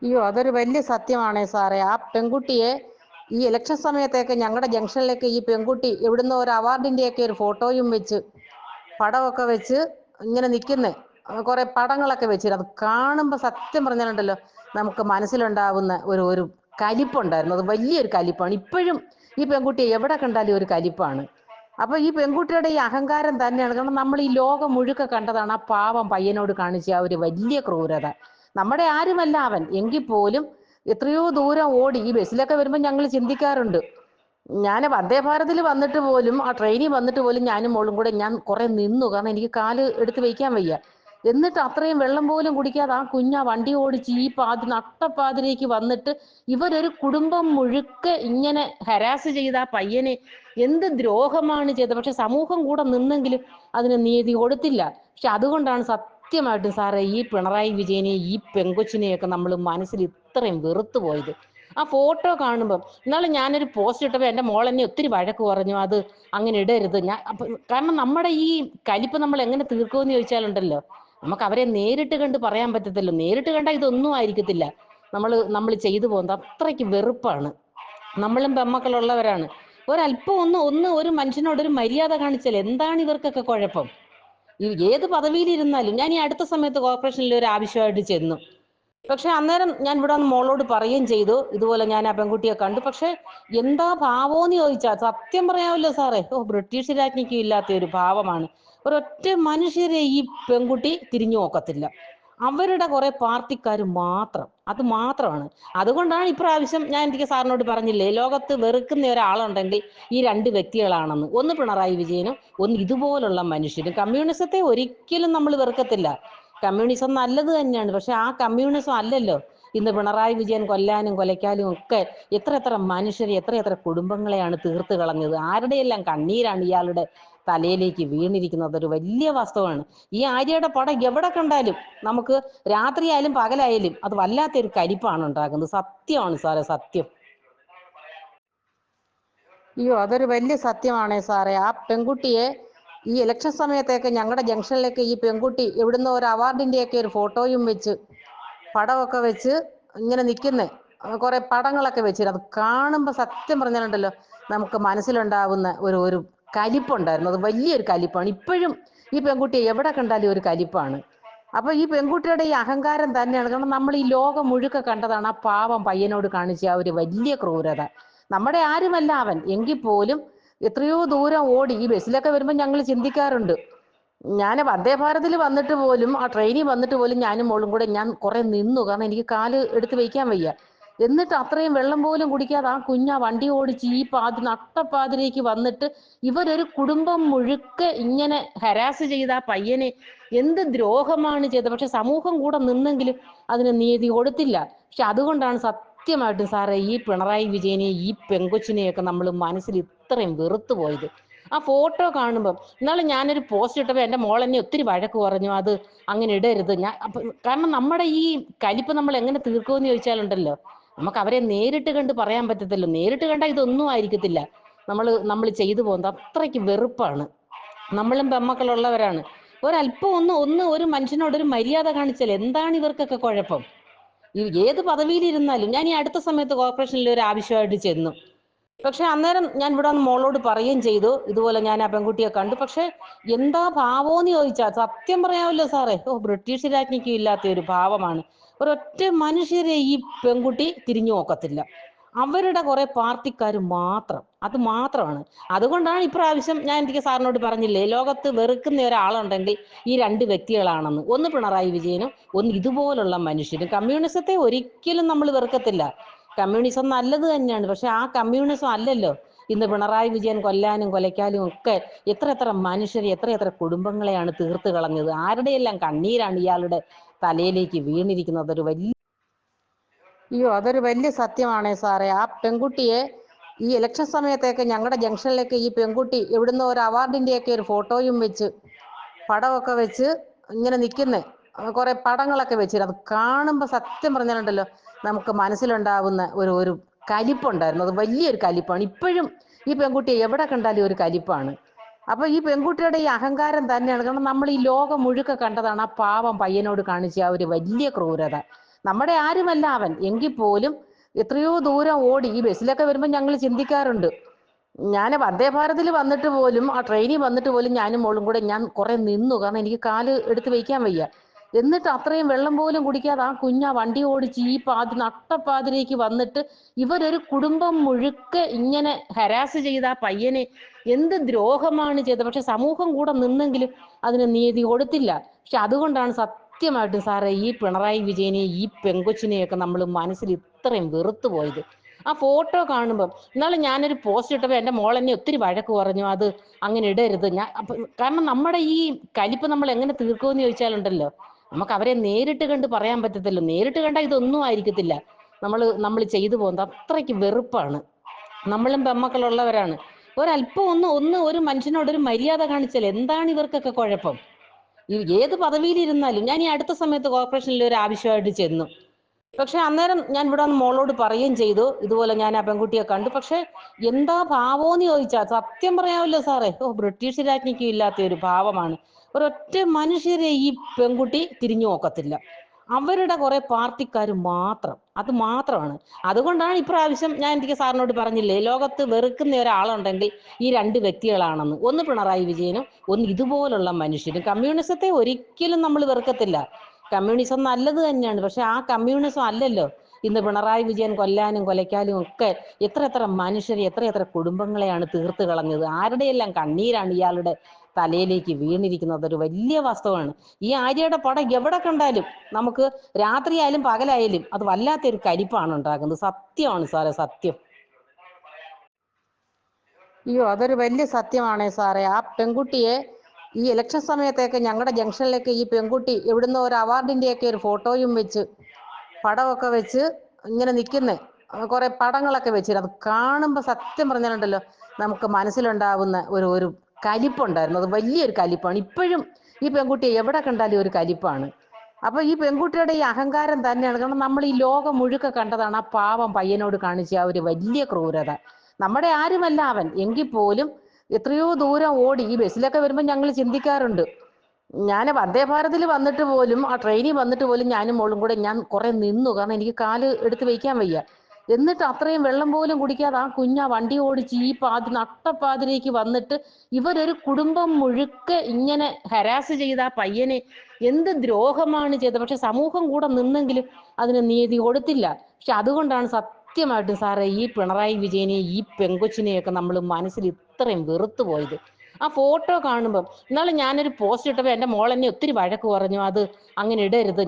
അയ്യോ, അതൊരു വലിയ സത്യമാണേ സാറേ. ആ പെൺകുട്ടിയെ ഈ ഇലക്ഷൻ സമയത്തൊക്കെ ഞങ്ങളുടെ ജംഗ്ഷനിലേക്ക് ഈ പെൺകുട്ടി എവിടുന്നോ ഒരു അവാർഡിന്റെയൊക്കെ ഒരു ഫോട്ടോയും വെച്ച് പടമൊക്കെ വെച്ച് ഇങ്ങനെ നിൽക്കുന്നേ. കുറെ പടങ്ങളൊക്കെ വെച്ചിട്ട് അത് കാണുമ്പോൾ സത്യം പറഞ്ഞാലുണ്ടല്ലോ, നമുക്ക് മനസ്സിലുണ്ടാവുന്ന ഒരു ഒരു കലിപ്പുണ്ടായിരുന്നു. അത് വലിയൊരു കലിപ്പാണ്. ഇപ്പോഴും ഈ പെൺകുട്ടിയെ എവിടെ കണ്ടാലും ഒരു കലിപ്പാണ്. അപ്പൊ ഈ പെൺകുട്ടിയുടെ ഈ അഹങ്കാരം തന്നെയാണ്. കാരണം നമ്മൾ ഈ ലോകം മുഴുക്ക കണ്ടതാണ് ആ പാവം പയ്യനോട് കാണിച്ച ആ ഒരു വലിയ ക്രൂരത. നമ്മുടെ ആരുമല്ല അവൻ, എങ്കിൽ പോലും എത്രയോ ദൂരം ഓടി. ഈ ബസ്സിലൊക്കെ വരുമ്പോൾ ഞങ്ങൾ ചിന്തിക്കാറുണ്ട്, ഞാൻ വന്ദേ ഭാരതിൽ വന്നിട്ട് പോലും, ആ ട്രെയിനിൽ വന്നിട്ട് പോലും ഞാനും മോളും കൂടെ ഞാൻ കുറെ നിന്നു. കാരണം എനിക്ക് കാല് എടുത്ത് വെക്കാൻ വയ്യ. എന്നിട്ട് അത്രയും വെള്ളം പോലും കുടിക്കാതെ ആ വണ്ടി ഓടിച്ച് ഈ നട്ടപ്പാതിരേക്ക് വന്നിട്ട് ഇവരൊരു കുടുംബം മുഴുക്കെ ഇങ്ങനെ ഹരാസ് ചെയ്ത ആ പയ്യനെ എന്ത് ദ്രോഹമാണ് ചെയ്തത്. പക്ഷെ സമൂഹം കൂടെ നിന്നെങ്കിലും അതിന് നീതി കൊടുത്തില്ല. പക്ഷെ അതുകൊണ്ടാണ് സത്യമായിട്ടും സാറേ ഈ പിണറായി വിജയനെ ഈ പെങ്കൊച്ചിനെയൊക്കെ നമ്മൾ മനസ്സിൽ ഇത്രയും വെറുത്തു പോയത്. ആ ഫോട്ടോ കാണുമ്പോൾ ഇന്നാളെ ഞാനൊരു പോസ്റ്റ് ഇട്ടപ്പോൾ എൻ്റെ മോൾ എന്നെ ഒത്തിരി വഴക്ക് പറഞ്ഞു, അത് അങ്ങനെ ഇടരുത്. കാരണം നമ്മുടെ ഈ കലിപ്പ് നമ്മൾ എങ്ങനെ തീർക്കുമെന്ന് ചോദിച്ചാലുണ്ടല്ലോ, നമുക്ക് അവരെ നേരിട്ട് കണ്ട് പറയാൻ പറ്റത്തില്ല. നേരിട്ട് കണ്ടാൽ ഇതൊന്നും ആയിരിക്കത്തില്ല നമ്മൾ ചെയ്തു പോകുന്നത്. അത്രയ്ക്ക് വെറുപ്പാണ്. നമ്മളും പെമ്മക്കളുള്ളവരാണ്. ഒരല്പം ഒരു മനുഷ്യനോട് ഒരു മര്യാദ കാണിച്ചാൽ എന്താണ് ഇവർക്കൊക്കെ കുഴപ്പം? ഏത് പദവിയിലിരുന്നാലും. ഞാൻ ഈ അടുത്ത സമയത്ത് കോർപ്പറേഷനിൽ ഒരു ആവശ്യമായിട്ട് ചെന്നു. പക്ഷെ അന്നേരം ഞാൻ ഇവിടെ വന്ന് മോളോട് പറയുകയും ചെയ്തു, ഇതുപോലെ ഞാൻ ആ പെൺകുട്ടിയെ കണ്ടു. പക്ഷെ എന്താ ഭാവോന്ന് ചോദിച്ചാൽ സത്യം പറയാമല്ലോ സാറേ, ബ്രിട്ടീഷ് രാജ്ഞിക്കും ഇല്ലാത്ത ഒരു ഭാവമാണ്. ഒരൊറ്റ മനുഷ്യരെ ഈ പെൺകുട്ടി തിരിഞ്ഞു നോക്കത്തില്ല. അവരുടെ കുറെ പാർട്ടിക്കാർ മാത്രം, അത് മാത്രമാണ്. അതുകൊണ്ടാണ് ഇപ്രാവശ്യം ഞാൻ എനിക്ക് സാറിനോട് പറഞ്ഞില്ലേ, ലോകത്ത് വെറുക്കുന്ന ഒരാളുണ്ടെങ്കിൽ ഈ രണ്ട് വ്യക്തികളാണെന്ന്. ഒന്ന് പിണറായി വിജയനും, ഒന്ന് ഇതുപോലുള്ള മനുഷ്യരും. കമ്മ്യൂണിസത്തെ ഒരിക്കലും നമ്മൾ വെറുക്കത്തില്ല. കമ്മ്യൂണിസം നല്ലത് തന്നെയാണ്. പക്ഷെ ആ കമ്മ്യൂണിസം അല്ലല്ലോ ഇന്ന് പിണറായി വിജയൻ കൊല്ലാനും കൊലയ്ക്കാനും ഒക്കെ എത്ര എത്ര മനുഷ്യരെ, എത്ര എത്ര കുടുംബങ്ങളെയാണ് തീർത്ത് കളഞ്ഞത്. ആരുടെയെല്ലാം കണ്ണീരാണ് ഇയാളുടെ തലയിലേക്ക് വീണിരിക്കുന്നത്. ഒരു വലിയ വാസ്തവമാണ്. ഈ ആര്യയുടെ പടം എവിടെ കണ്ടാലും നമുക്ക് രാത്രിയായാലും പകലായാലും അത് വല്ലാത്തൊരു കലിപ്പാണ് ഉണ്ടാക്കുന്നത്. സത്യമാണ് സാറേ, സത്യം. അയ്യോ, അതൊരു വലിയ സത്യമാണേ സാറേ. ആ പെൺകുട്ടിയെ ഈ ഇലക്ഷൻ സമയത്തൊക്കെ ഞങ്ങളുടെ ജംഗ്ഷനിലേക്ക് ഈ പെൺകുട്ടി എവിടുന്നോ ഒരു അവാർഡിന്റെയൊക്കെ ഒരു ഫോട്ടോയും വെച്ച് പടമൊക്കെ വെച്ച് ഇങ്ങനെ നിൽക്കുന്നേ. കുറെ പടങ്ങളൊക്കെ വെച്ചിട്ട് അത് കാണുമ്പോൾ സത്യം പറഞ്ഞാലുണ്ടല്ലോ, നമുക്ക് മനസ്സിലുണ്ടാവുന്ന ഒരു ഒരു കലിപ്പുണ്ടായിരുന്നു. അത് വലിയൊരു കലിപ്പാണ്. ഇപ്പോഴും ഈ പെൺകുട്ടിയെ എവിടെ കണ്ടാലും ഒരു കലിപ്പാണ്. അപ്പൊ ഈ പെൺകുട്ടിയുടെ ഈ അഹങ്കാരം തന്നെയാണ്. കാരണം നമ്മൾ ഈ ലോകം മുഴുക്ക കണ്ടതാണ് ആ പാവം പയ്യനോട് കാണിച്ച ആ ഒരു വലിയ ക്രൂരത. നമ്മുടെ ആരുമല്ല അവൻ, എങ്കിൽ പോലും എത്രയോ ദൂരം ഓടി. ഈ ബസ്സിലൊക്കെ വരുമ്പോൾ ഞങ്ങൾ ചിന്തിക്കാറുണ്ട്, ഞാൻ വന്ദേ ഭാരതിൽ വന്നിട്ട് പോലും, ആ ട്രെയിനിൽ വന്നിട്ട് പോലും ഞാനും മോളും കൂടെ ഞാൻ കുറെ നിന്നു. കാരണം എനിക്ക് കാല് എടുത്ത് വെക്കാൻ വയ്യ. എന്നിട്ട് അത്രയും വെള്ളം പോലും കുടിക്കാതെ ആ വണ്ടി ഓടിച്ച് ഈ നട്ടപ്പാതിരേക്ക് വന്നിട്ട് ഇവരൊരു കുടുംബം മുഴുക്കെ ഇങ്ങനെ ഹരാസ് ചെയ്ത ആ പയ്യനെ എന്ത് ദ്രോഹമാണ് ചെയ്തത്. പക്ഷെ സമൂഹം കൂടെ നിന്നെങ്കിലും അതിന് നീതി കൊടുത്തില്ല. പക്ഷെ അതുകൊണ്ടാണ് സത്യമായിട്ടും സാറേ ഈ പിണറായി വിജയനെ ഈ പെങ്കൊച്ചിനെയൊക്കെ നമ്മൾ മനസ്സിൽ ഇത്രയും വെറുത്തു പോയത്. ആ ഫോട്ടോ കാണുമ്പോൾ ഇന്നാളെ ഞാനൊരു പോസ്റ്റ് ഇട്ടപ്പോൾ എൻ്റെ മോൾ എന്നെ ഒത്തിരി വഴക്ക് പറഞ്ഞു, അത് അങ്ങനെ ഇടരുത്. കാരണം നമ്മുടെ ഈ കലിപ്പ് നമ്മൾ എങ്ങനെ തീർക്കുമെന്ന് ചോദിച്ചാലുണ്ടല്ലോ, നമുക്ക് അവരെ നേരിട്ട് കണ്ട് പറയാൻ പറ്റത്തില്ല. നേരിട്ട് കണ്ടാൽ ഇതൊന്നും ആയിരിക്കത്തില്ല നമ്മൾ ചെയ്തു പോകുന്നത്. അത്രയ്ക്ക് വെറുപ്പാണ്. നമ്മളും പെമ്മക്കളുള്ളവരാണ്. ഒരല്പം ഒരു മനുഷ്യനോട് ഒരു മര്യാദ കാണിച്ചാൽ എന്താണ് ഇവർക്കൊക്കെ കുഴപ്പം? ഏത് പദവിയിലിരുന്നാലും. ഞാൻ ഈ അടുത്ത സമയത്ത് കോർപ്പറേഷനിൽ ഒരു ആവശ്യമായിട്ട് ചെന്നു. പക്ഷെ അന്നേരം ഞാൻ ഇവിടെ വന്ന് മോളോട് പറയുകയും ചെയ്തു, ഇതുപോലെ ഞാൻ ആ പെൺകുട്ടിയെ കണ്ടു. പക്ഷെ എന്താ ഭാവോന്ന് ചോദിച്ചാൽ സത്യം പറയാമല്ലോ സാറേ, ബ്രിട്ടീഷ് രാജ്ഞിക്കും ഇല്ലാത്ത ഒരു ഭാവമാണ്. ഒരൊറ്റ മനുഷ്യരെ ഈ പെൺകുട്ടി തിരിഞ്ഞു നോക്കത്തില്ല. അവരുടെ കുറെ പാർട്ടിക്കാർ മാത്രം, അത് മാത്രമാണ്. അതുകൊണ്ടാണ് ഇപ്രാവശ്യം ഞാൻ എനിക്ക് സാറിനോട് പറഞ്ഞില്ലേ, ലോകത്ത് വെറുക്കുന്ന ഒരാളുണ്ടെങ്കിൽ ഈ രണ്ട് വ്യക്തികളാണെന്ന്. ഒന്ന് പിണറായി വിജയനും, ഒന്ന് ഇതുപോലുള്ള മനുഷ്യരും. കമ്മ്യൂണിസത്തെ ഒരിക്കലും നമ്മൾ വെറുക്കത്തില്ല. കമ്മ്യൂണിസം നല്ലത് തന്നെയാണ്. പക്ഷെ ആ കമ്മ്യൂണിസം അല്ലല്ലോ ഇന്ന് പിണറായി വിജയൻ കൊല്ലാനും കൊലയ്ക്കാനും ഒക്കെ എത്ര എത്ര മനുഷ്യരെ, എത്ര എത്ര കുടുംബങ്ങളെയാണ് തീർത്ത് കളഞ്ഞത്. ആരുടെയെല്ലാം കണ്ണീരാണ് ഇയാളുടെ തലയിലേക്ക് വീണിരിക്കുന്നത്. അയ്യോ, അതൊരു വലിയ സത്യമാണേ സാറേ. ആ പെൺകുട്ടിയെ ഈ ഇലക്ഷൻ സമയത്തൊക്കെ ഞങ്ങളുടെ ജംഗ്ഷനിലേക്ക് ഈ പെൺകുട്ടി എവിടുന്നോ ഒരു അവാർഡിന്റെയൊക്കെ ഒരു ഫോട്ടോയും വെച്ച് പടമൊക്കെ വെച്ച് ഇങ്ങനെ നിൽക്കുന്നേ. കുറെ പടങ്ങളൊക്കെ വെച്ചിട്ട് അത് കാണുമ്പോൾ സത്യം പറഞ്ഞാലുണ്ടല്ലോ, നമുക്ക് മനസ്സിലുണ്ടാവുന്ന ഒരു ഒരു കലിപ്പുണ്ടായിരുന്നു. അത് വലിയൊരു കലിപ്പാണ്. ഇപ്പോഴും ഈ പെൺകുട്ടിയെ എവിടെ കണ്ടാലും ഒരു കലിപ്പാണ്. അപ്പൊ ഈ പെൺകുട്ടിയുടെ ഈ അഹങ്കാരം തന്നെയാണ്. കാരണം നമ്മൾ ഈ ലോകം മുഴുക്ക കണ്ടതാണ് ആ പാവം പയ്യനോട് കാണിച്ച ആ ഒരു വലിയ ക്രൂരത. നമ്മുടെ ആരുമല്ല അവൻ, എങ്കിൽ പോലും എത്രയോ ദൂരം ഓടി. ഈ ബസ്സിലൊക്കെ വരുമ്പോൾ ഞങ്ങൾ ചിന്തിക്കാറുണ്ട്. ഞാൻ വന്ദേ ഭാരതിൽ വന്നിട്ട് പോലും, ആ ട്രെയിനിൽ വന്നിട്ട് പോലും ഞാനും മോളും കൂടെ ഞാൻ കുറെ നിന്നു. കാരണം എനിക്ക് കാല് എടുത്ത് വയ്ക്കാൻ വയ്യ. എന്നിട്ട് അത്രയും വെള്ളം പോലും കുടിക്കാതെ ആ കുഞ്ഞ വണ്ടി ഓടിച്ച് ഈ നട്ടപ്പാതിലേക്ക് വന്നിട്ട് ഇവരൊരു കുടുംബം മുഴുക്കെ ഇങ്ങനെ ഹരാസ് ചെയ്ത ആ പയ്യനെ എന്ത് ദ്രോഹമാണ് ചെയ്തത്. പക്ഷെ സമൂഹം കൂടെ നിന്നെങ്കിലും അതിന് നീതി കൊടുത്തില്ല. പക്ഷെ അതുകൊണ്ടാണ് സത്യമായിട്ടും സാറേ ഈ പിണറായി വിജയനെ ഈ പെങ്കൊച്ചിനെയൊക്കെ നമ്മൾ മനസ്സിൽ ഇത്രയും വെറുത്തു പോയത്. ആ ഫോട്ടോ കാണുമ്പോൾ ഇന്നാളെ ഞാനൊരു പോസ്റ്റ് ഇട്ടപ്പോൾ എൻ്റെ മോൾ എന്നെ ഒത്തിരി വഴക്ക് പറഞ്ഞു, അത് അങ്ങനെ ഇടരുത്. കാരണം നമ്മുടെ ഈ കലിപ്പ് നമ്മൾ എങ്ങനെ തീർക്കുമെന്ന് ചോദിച്ചാലുണ്ടല്ലോ, നമുക്ക് അവരെ നേരിട്ട് കണ്ട് പറയാൻ പറ്റത്തില്ല. നേരിട്ട് കണ്ടാൽ ഇതൊന്നും ആയിരിക്കത്തില്ല നമ്മൾ ചെയ്തു പോകുന്നത്. അത്രയ്ക്ക് വെറുപ്പാണ്. നമ്മളും പെമ്മക്കളുള്ളവരാണ്. ഒരല്പം ഒരു മനുഷ്യനോട് ഒരു മര്യാദ കാണിച്ചാൽ എന്താണ് ഇവർക്കൊക്കെ കുഴപ്പം? ഏത് പദവിയിലിരുന്നാലും, ഞാൻ ഈ അടുത്ത സമയത്ത് കോർപ്പറേഷനിൽ ഒരു ആവശ്യമായിട്ട് ചെന്നു. പക്ഷെ അന്നേരം ഞാൻ ഇവിടെ വന്ന് മോളോട് പറയുകയും ചെയ്തു, ഇതുപോലെ ഞാൻ ആ പെൺകുട്ടിയെ കണ്ടു. പക്ഷെ എന്താ ഭാവോന്ന് ചോദിച്ചാൽ സത്യം പറയാമല്ലോ സാറേ, ബ്രിട്ടീഷ് രാജ്ഞിക്ക് ഇല്ലാത്ത ഒരു ഭാവമാണ്. ഒരൊറ്റ മനുഷ്യരെ ഈ പെൺകുട്ടി തിരിഞ്ഞു നോക്കത്തില്ല. അവരുടെ കുറെ പാർട്ടിക്കാർ മാത്രം, അത് മാത്രമാണ്. അതുകൊണ്ടാണ് ഇപ്രാവശ്യം ഞാൻ എനിക്ക് സാറിനോട് പറഞ്ഞില്ലേ, ലോകത്ത് വെറുക്കുന്ന ഒരാളുണ്ടെങ്കിൽ ഈ രണ്ട് വ്യക്തികളാണെന്ന്. ഒന്ന് പിണറായി വിജയനും, ഒന്ന് ഇതുപോലുള്ള മനുഷ്യരും. കമ്മ്യൂണിസത്തെ ഒരിക്കലും നമ്മൾ വെറുക്കത്തില്ല. കമ്മ്യൂണിസം നല്ലത് തന്നെയാണ്. പക്ഷെ ആ കമ്മ്യൂണിസം അല്ലല്ലോ ഇന്ന് പിണറായി വിജയൻ കൊല്ലാനും കൊലയ്ക്കാനും ഒക്കെ എത്ര മനുഷ്യരെ എത്ര കുടുംബങ്ങളെയാണ് തീർത്ത് കളഞ്ഞത്. ആരുടെയെല്ലാം കണ്ണീരാണ് ഇയാളുടെ തലയിലേക്ക് വീണിരിക്കുന്നത്. ഒരു വലിയ വാസ്തവമാണ്. ഈ ആര്യയുടെ പടം എവിടെ കണ്ടാലും നമുക്ക് രാത്രിയായാലും പകലായാലും അത് വല്ലാത്തൊരു കലിപ്പാണ് ഉണ്ടാക്കുന്നത്. സത്യമാണ് സാറേ, സത്യം. അയ്യോ, അതൊരു വലിയ സത്യമാണേ സാറേ. ആ പെൺകുട്ടിയെ ഈ ഇലക്ഷൻ സമയത്തൊക്കെ ഞങ്ങളുടെ ജംഗ്ഷനിലേക്ക് ഈ പെൺകുട്ടി എവിടുന്നോ ഒരു അവാർഡിന്റെയൊക്കെ ഒരു ഫോട്ടോയും വെച്ച് പടമൊക്കെ വെച്ച് ഇങ്ങനെ നിൽക്കുന്നേ, കുറെ പടങ്ങളൊക്കെ വെച്ചിരുന്നു. അത് കാണുമ്പോൾ സത്യം പറഞ്ഞാലുണ്ടല്ലോ നമുക്ക് മനസ്സിലുണ്ടാവുന്ന ഒരു കലിപ്പുണ്ടായിരുന്നു. അത് വലിയൊരു കലിപ്പാണ്. ഇപ്പോഴും ഈ പെൺകുട്ടിയെ എവിടെ കണ്ടാലും ഒരു കലിപ്പാണ്. അപ്പൊ ഈ പെൺകുട്ടിയുടെ ഈ അഹങ്കാരം തന്നെയാണ്. കാരണം നമ്മൾ ഈ ലോകം മുഴുക്ക കണ്ടതാണ് ആ പാവം പയ്യനോട് കാണിച്ച ആ ഒരു വലിയ ക്രൂരത. നമ്മുടെ ആരുമല്ല അവൻ, എങ്കിൽ പോലും എത്രയോ ദൂരം ഓടി. ഈ ബസ്സിലൊക്കെ വരുമ്പോൾ ഞങ്ങൾ ചിന്തിക്കാറുണ്ട്. ഞാൻ വന്ദേ ഭാരതിൽ വന്നിട്ട് പോലും, ആ ട്രെയിനിൽ വന്നിട്ട് പോലും ഞാനും മോളും കൂടെ ഞാൻ കുറെ നിന്നു. കാരണം എനിക്ക് കാല് എടുത്ത് വയ്ക്കാൻ വയ്യ. എന്നിട്ട് അത്രയും വെള്ളം പോലും കുടിക്കാതെ ആ കുഞ്ഞ വണ്ടി ഓടിച്ച് ഈ നട്ടപ്പാതിലേക്ക് വന്നിട്ട് ഇവരൊരു കുടുംബം മുഴുക്കെ ഇങ്ങനെ ഹരാസ് ചെയ്ത ആ പയ്യനെ എന്ത് ദ്രോഹമാണ് ചെയ്തത്. പക്ഷെ സമൂഹം കൂടെ നിന്നെങ്കിലും അതിന് നീതി കൊടുത്തില്ല. പക്ഷെ അതുകൊണ്ടാണ് സത്യമായിട്ടും സാറേ ഈ പിണറായി വിജയനെ ഈ പെങ്കൊച്ചിനെയൊക്കെ നമ്മൾ മനസ്സിൽ ഇത്രയും വെറുത്തു പോയത്. ആ ഫോട്ടോ കാണുമ്പോൾ ഇന്നാളെ ഞാനൊരു പോസ്റ്റ് ഇട്ടപ്പോൾ എൻ്റെ മോൾ എന്നെ ഒത്തിരി വഴക്ക് പറഞ്ഞു, അത് അങ്ങനെ ഇടരുത്.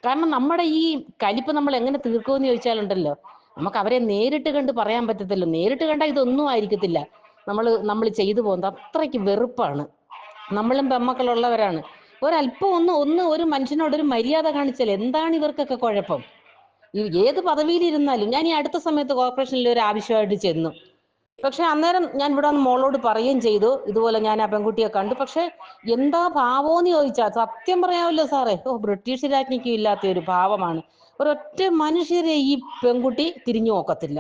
കാരണം നമ്മുടെ ഈ കലിപ്പ് നമ്മൾ എങ്ങനെ തീർക്കുമെന്ന് ചോദിച്ചാലുണ്ടല്ലോ, നമുക്ക് അവരെ നേരിട്ട് കണ്ട് പറയാൻ പറ്റത്തില്ല. നേരിട്ട് കണ്ടാൽ ഇതൊന്നും ആയിരിക്കത്തില്ല നമ്മൾ ചെയ്തു പോകുന്നത്. അത്രയ്ക്ക് വെറുപ്പാണ്. നമ്മളും പെമ്മക്കളുള്ളവരാണ്. ഒരല്പം ഒരു മനുഷ്യനോട് ഒരു മര്യാദ കാണിച്ചാൽ എന്താണ് ഇവർക്കൊക്കെ കുഴപ്പം? ഏത് പദവിയിലിരുന്നാലും, ഞാൻ ഈ അടുത്ത സമയത്ത് കോർപ്പറേഷനിൽ ഒരു ആവശ്യമായിട്ട് ചെന്നു. പക്ഷെ അന്നേരം ഞാൻ ഇവിടെ വന്ന് മോളോട് പറയുകയും ചെയ്തു, ഇതുപോലെ ഞാൻ ആ പെൺകുട്ടിയെ കണ്ടു. പക്ഷെ എന്താ ഭാവോന്ന് ചോദിച്ചാൽ സത്യം പറയാമല്ലോ സാറേ, ബ്രിട്ടീഷ് രാജ്ഞിക്ക് ഇല്ലാത്ത ഒരു ഭാവമാണ്. ഒരൊറ്റ മനുഷ്യരെ ഈ പെൺകുട്ടി തിരിഞ്ഞു നോക്കത്തില്ല.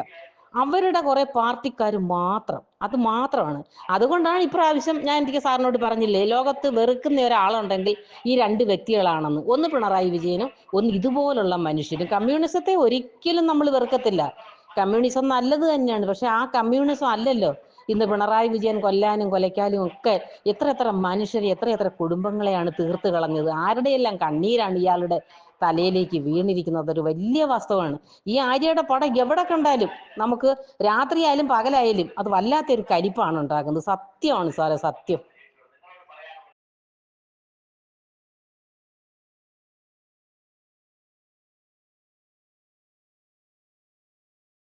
അവരുടെ കുറെ പാർട്ടിക്കാർ മാത്രം, അത് മാത്രമാണ്. അതുകൊണ്ടാണ് ഇപ്രാവശ്യം ഞാൻ എനിക്ക് സാറിനോട് പറഞ്ഞില്ലേ, ലോകത്ത് വെറുക്കുന്ന ഒരാളുണ്ടെങ്കിൽ ഈ രണ്ട് വ്യക്തികളാണെന്ന്. ഒന്ന് പിണറായി വിജയനും, ഒന്ന് ഇതുപോലുള്ള മനുഷ്യരും. കമ്മ്യൂണിസത്തെ ഒരിക്കലും നമ്മൾ വെറുക്കത്തില്ല. കമ്മ്യൂണിസം നല്ലത് തന്നെയാണ്. പക്ഷെ ആ കമ്മ്യൂണിസം അല്ലല്ലോ ഇന്ന് പിണറായി വിജയൻ കൊല്ലാനും കൊലയ്ക്കാനും ഒക്കെ എത്ര മനുഷ്യരെ എത്ര കുടുംബങ്ങളെയാണ് തീർത്ത് കളഞ്ഞത്. ആരുടെയെല്ലാം കണ്ണീരാണ് ഇയാളുടെ തലയിലേക്ക് വീണിരിക്കുന്നത്. ഒരു വലിയ വാസ്തവമാണ്. ഈ ആര്യയുടെ പടം എവിടെ കണ്ടാലും നമുക്ക് രാത്രിയായാലും പകലായാലും അത് വല്ലാത്തൊരു കലിപ്പാണ് ഉണ്ടാക്കുന്നത്. സത്യമാണ് സാറേ, സത്യം.